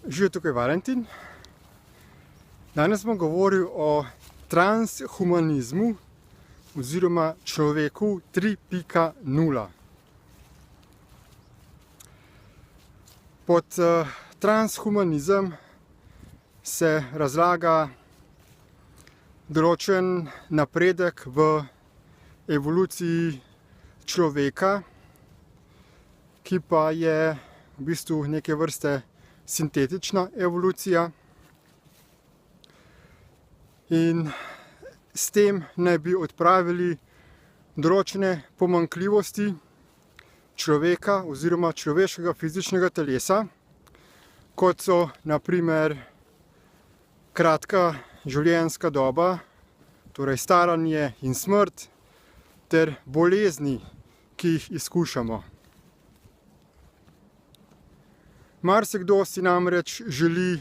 Živijo, tukaj Valentin. Danes bom govoril o transhumanizmu oziroma človeku 3.0. Pod transhumanizem se razlaga določen napredek v evoluciji človeka, ki pa je v bistvu neke vrste sintetična evolucija, in s tem naj bi odpravili določene pomanjkljivosti človeka oziroma človeškega fizičnega telesa, kot so na primer kratka življenjska doba, torej staranje in smrt, ter bolezni, ki jih izkušamo. Marsikdo si namreč želi,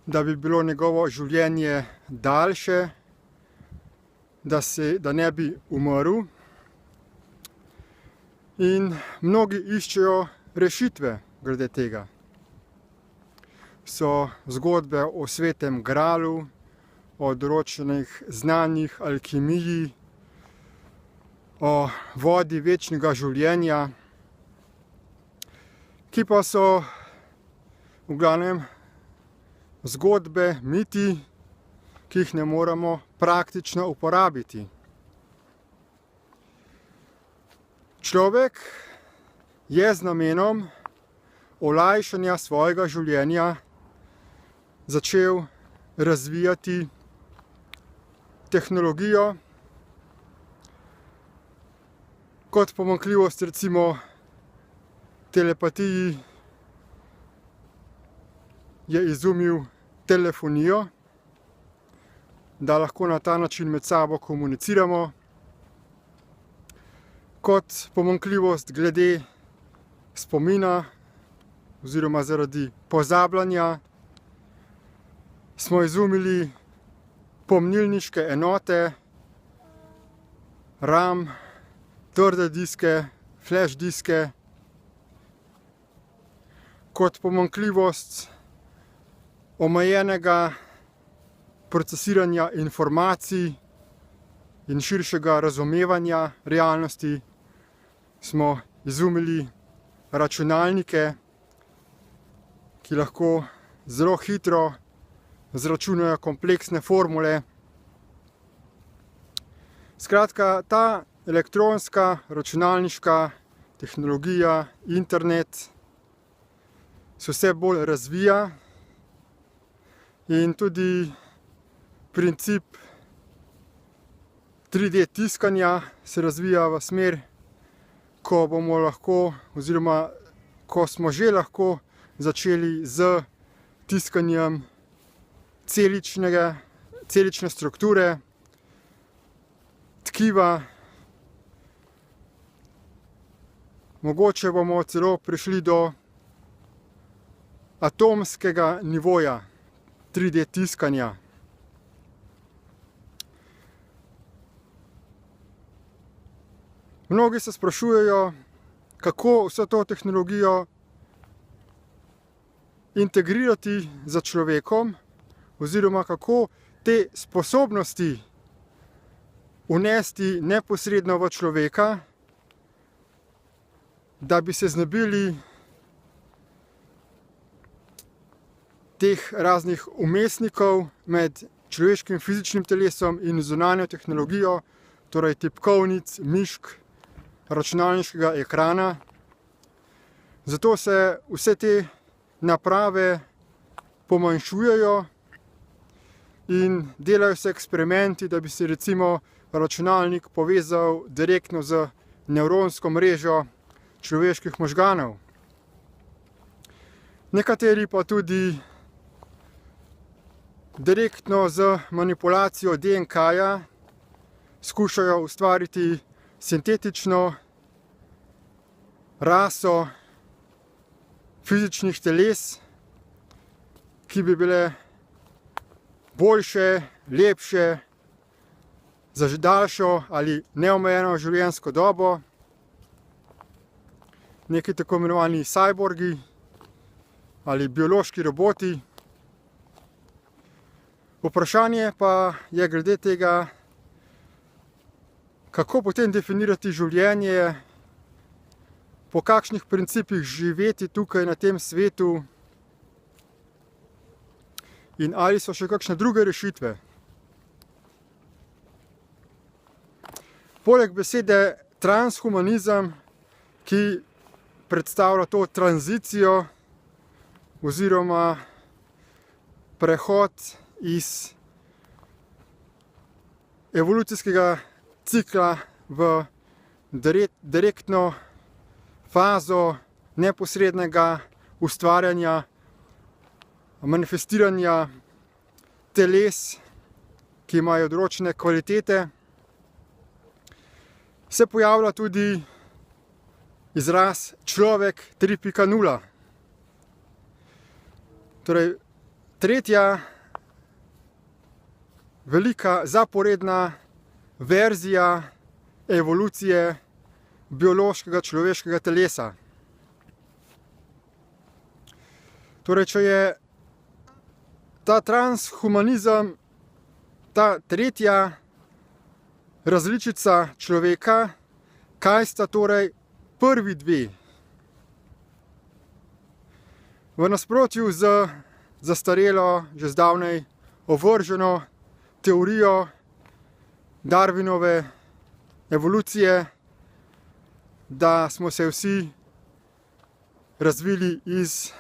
da bi bilo njegovo življenje daljše, da ne bi umrl, in mnogi iščejo rešitve glede tega. So zgodbe o svetem gralu, o določenih znanjih alkimiji, o vodi večnega življenja, ki pa so v glavnem zgodbe, miti, ki jih ne moremo praktično uporabiti. Človek je z namenom olajšanja svojega življenja začel razvijati tehnologijo. Kot pomanjkljivost recimo telepatiji je izumil telefonijo, da lahko na ta način med sabo komuniciramo. Kot pomanjkljivost glede spomina oziroma zaradi pozabljanja smo izumili pomnilniške enote, RAM, trde diske, flash diske. Kot pomanjkljivost omejenega procesiranja informacij in širšega razumevanja realnosti smo izumili računalnike, ki lahko zelo hitro izračunajo kompleksne formule. Skratka, ta elektronska računalniška tehnologija, internet, se vse bolj razvija, in tudi princip 3D tiskanja se razvija v smer, ko bomo lahko oziroma ko smo že lahko začeli z tiskanjem celične strukture, tkiva. Mogoče bomo celo prišli do atomskega nivoja 3D tiskanja. Mnogi se sprašujejo, kako vso to tehnologijo integrirati za človekom, oziroma kako te sposobnosti vnesti neposredno v človeka, da bi se znebili teh raznih vmesnikov med človeškim fizičnim telesom in zunanjo tehnologijo, torej tipkovnic, mišk, računalniškega ekrana. Zato se vse te naprave pomanjšujejo in delajo se eksperimenti, da bi se recimo računalnik povezal direktno z nevronsko mrežo človeških možganov. Nekateri pa tudi direktno z manipulacijo DNK-ja skušajo ustvariti sintetično raso fizičnih teles, ki bi bile boljše, lepše, za daljšo ali neomejeno življenjsko dobo. Neki tako imenovani cyborgi ali biološki roboti. Vprašanje pa je glede tega, kako potem definirati življenje, po kakšnih principih živeti tukaj na tem svetu in ali so še kakšne druge rešitve. Poleg besede transhumanizem, ki predstavlja to tranzicijo oziroma prehod iz evolucijskega cikla v direktno fazo neposrednega ustvarjanja, manifestiranja teles, ki imajo določene kvalitete, se pojavlja tudi izraz človek 3.0. Torej, tretja velika zaporedna verzija evolucije biološkega človeškega telesa. Torej, če je ta transhumanizem, ta tretja različica človeka, kaj sta torej prvi dve? V nasprotju z zastarelo, že zdavnaj ovrženo teorijo Darwinove evolucije, da smo se vsi razvili iz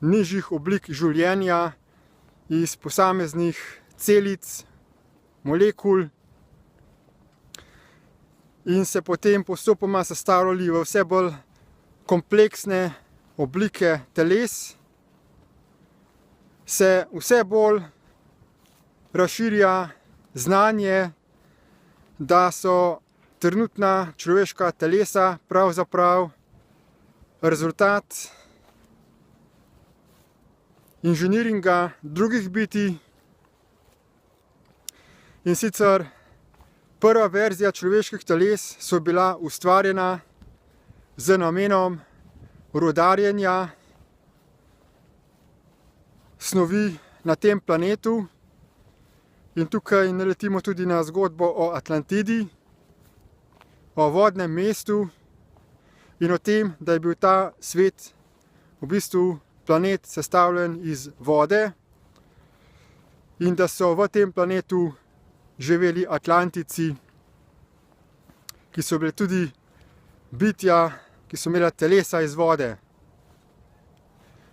nižjih oblik življenja, iz posameznih celic, molekul in se potem postopoma sestavljali v vse bolj kompleksne oblike teles, se vse bolj razširja znanje, da so trenutna človeška telesa pravzaprav rezultat inženiringa drugih bitij. In sicer prva verzija človeških teles so bila ustvarjena z namenom rudarjenja snovi na tem planetu. In tukaj naletimo tudi na zgodbo o Atlantidi, o vodnem mestu in o tem, da je bil ta svet, v bistvu planet, sestavljen iz vode in da so v tem planetu živeli Atlantici, ki so bili tudi bitja, ki so imela telesa iz vode.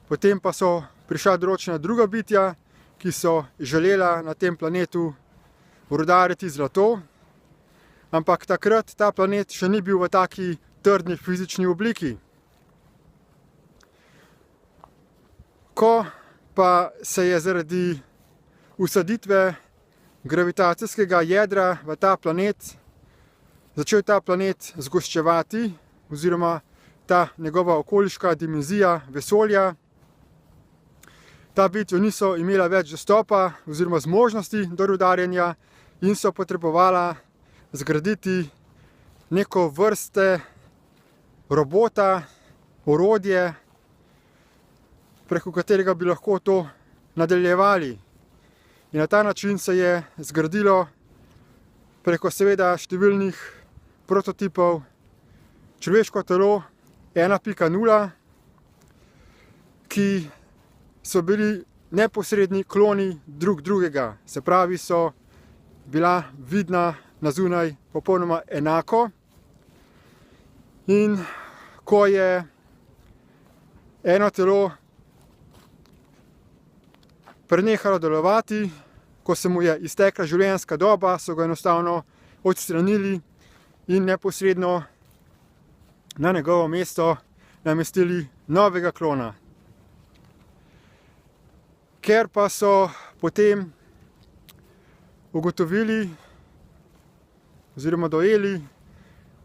Potem pa so prišla določena druga bitja, ki so želela na tem planetu rudariti zlato, ampak takrat ta planet še ni bil v taki trdni fizični obliki. Ko pa se je zaradi usaditve gravitacijskega jedra v ta planet začel ta planet zgoščevati, oziroma ta njegova okoliška dimenzija vesolja, ta bitja niso imela več dostopa oziroma zmožnosti do rudarjenja in so potrebovala zgraditi neko vrste robota, orodje, preko katerega bi lahko to nadaljevali. In na ta način se je zgradilo preko seveda številnih prototipov človeško telo 1.0, ki so bili neposredni kloni drugega. Se pravi, so bila vidna na zunaj popolnoma enako. In ko je eno telo prenehalo delovati, ko se mu je iztekla življenjska doba, so ga enostavno odstranili in neposredno na njegovo mesto namestili novega klona. Ker pa so potem ugotovili oziroma dojeli,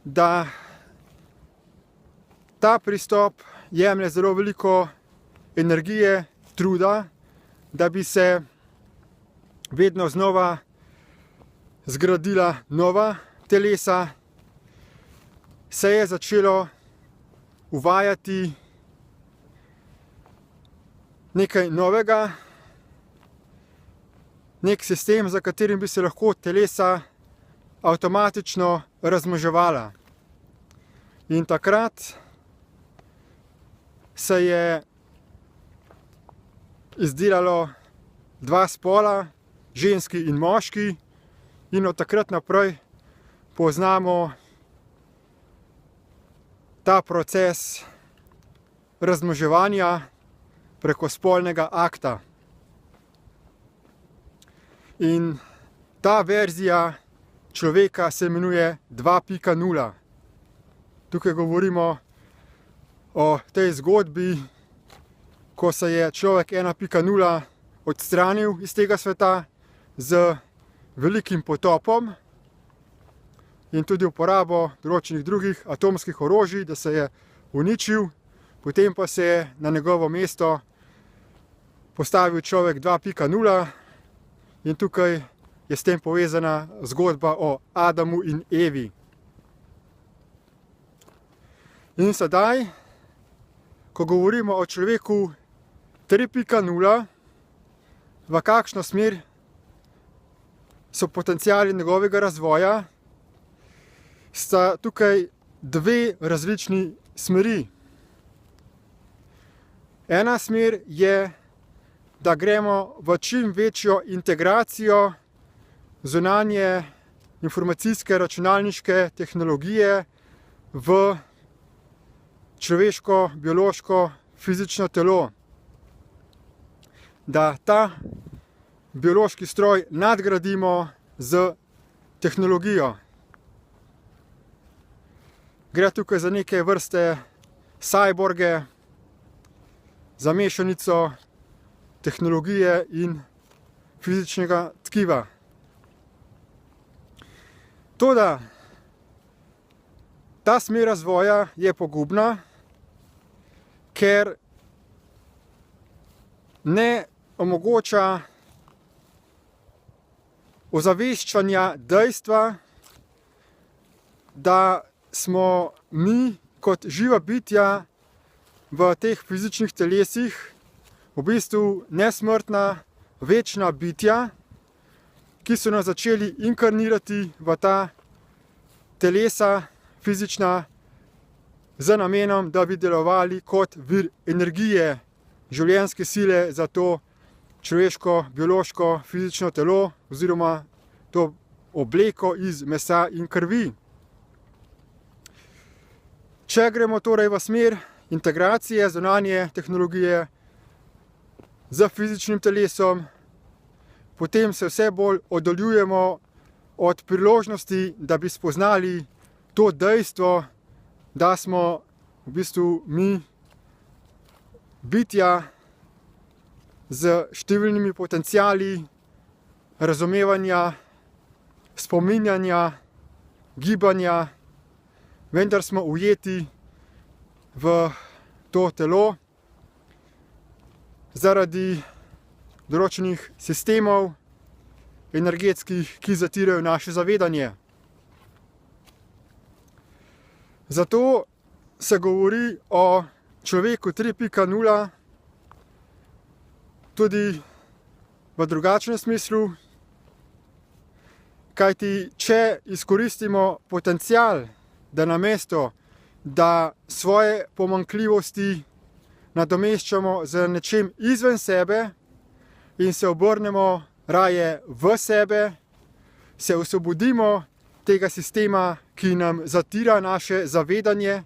da ta pristop jemlje zelo veliko energije, truda, da bi se vedno znova zgradila nova telesa, se je začelo uvajati nekaj novega, nek sistem, za katerim bi se lahko telesa avtomatično razmnoževala. In takrat se je izdelalo dva spola, ženski in moški, in od takrat naprej poznamo ta proces razmnoževanja preko spolnega akta. In ta verzija človeka se imenuje 2.0. Tukaj govorimo o tej zgodbi, ko se je človek 1.0 odstranil iz tega sveta z velikim potopom in tudi uporabo določenih drugih atomskih orožij, da se je uničil, potem pa se je na njegovo mesto postavil človek 2.0 in tukaj je s tem povezana zgodba o Adamu in Evi. In sedaj, ko govorimo o človeku 3.0, v kakšno smer so potenciali njegovega razvoja, sta tukaj dve različni smeri. Ena smer je, da gremo v čim večjo integracijo zunanje informacijske računalniške tehnologije v človeško, biološko, fizično telo. Da ta biološki stroj nadgradimo z tehnologijo. Gre tukaj za neke vrste cyborge, za mešanico tehnologije in fizičnega tkiva. Toda ta smer razvoja je pogubna, ker ne omogoča ozaveščanja dejstva, da smo mi kot živa bitja v teh fizičnih telesih v bistvu nesmrtna, večna bitja, ki so nas začeli inkarnirati v ta telesa fizična z namenom, da bi delovali kot vir energije, življenjske sile za to človeško, biološko, fizično telo oziroma to obleko iz mesa in krvi. Če gremo torej v smer integracije zunanje tehnologije z fizičnim telesom, potem se vse bolj oddaljujemo od priložnosti, da bi spoznali to dejstvo, da smo v bistvu mi bitja z številnimi potenciali razumevanja, spominjanja, gibanja, vendar smo ujeti v to telo zaradi določenih sistemov energetskih, ki zatirajo naše zavedanje. Zato se govori o človeku 3.0 tudi v drugačnem smislu, kajti če izkoristimo potencial, da namesto, da svoje pomanjkljivosti nadomeščamo z nečim izven sebe in se obrnemo raje v sebe, se osvobodimo tega sistema, ki nam zatira naše zavedanje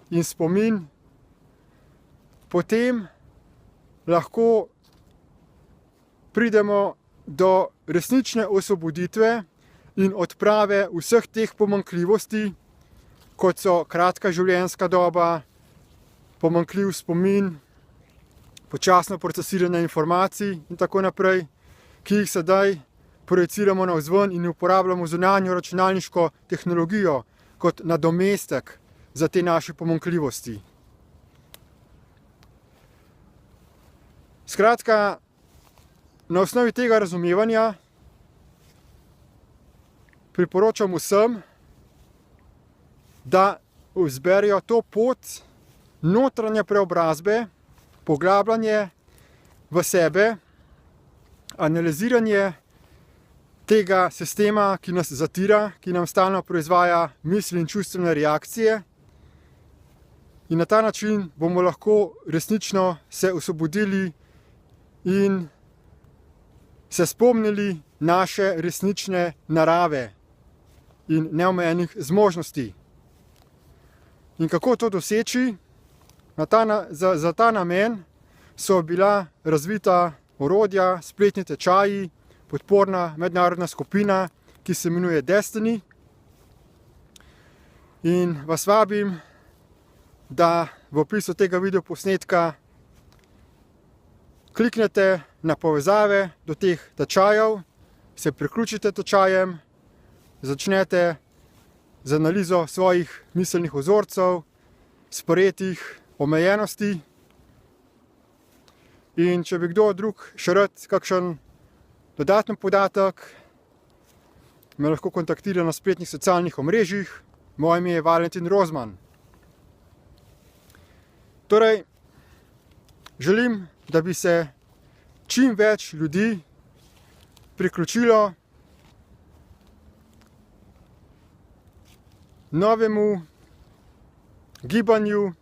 in spomin, potem lahko pridemo do resnične osvoboditve in odprave vseh teh pomanjkljivosti, kot so kratka življenjska doba, pomanjkljiv spomin, počasno procesiranje informacij in tako naprej, ki jih sedaj projiciramo navzven in uporabljamo zunanjo računalniško tehnologijo kot nadomestek za te naše pomanjkljivosti. Skratka, na osnovi tega razumevanja priporočam vsem, da izberejo to pot notranje preobrazbe, poglabljanje v sebe analiziranje tega sistema, ki nas zatira, ki nam stalno proizvaja misli in čustvene reakcije. In na ta način bomo lahko resnično se osvobodili in se spomnili naše resnične narave in neomejenih zmožnosti. In kako to doseči? Za ta namen so bila razvita orodja, spletni tečaji, podporna mednarodna skupina, ki se imenuje Destiny. In vas vabim, da v opisu tega videoposnetka kliknete na povezave do teh tečajev, se priključite tečajem, začnete z analizo svojih miselnih vzorcev, sprejetih omejenosti. In če bi kdo drug še rad kakšen dodaten podatek, me lahko kontaktira na spletnih socialnih omrežjih. Moje ime je Valentin Rozman. Torej, želim, da bi se čim več ljudi priključilo novemu gibanju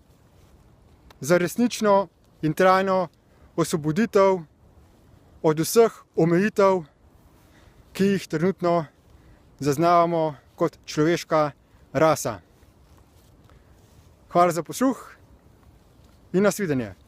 za resnično in trajno osvoboditev od vseh omejitev, ki jih trenutno zaznavamo kot človeška rasa. Hvala za posluh in nasvidenje.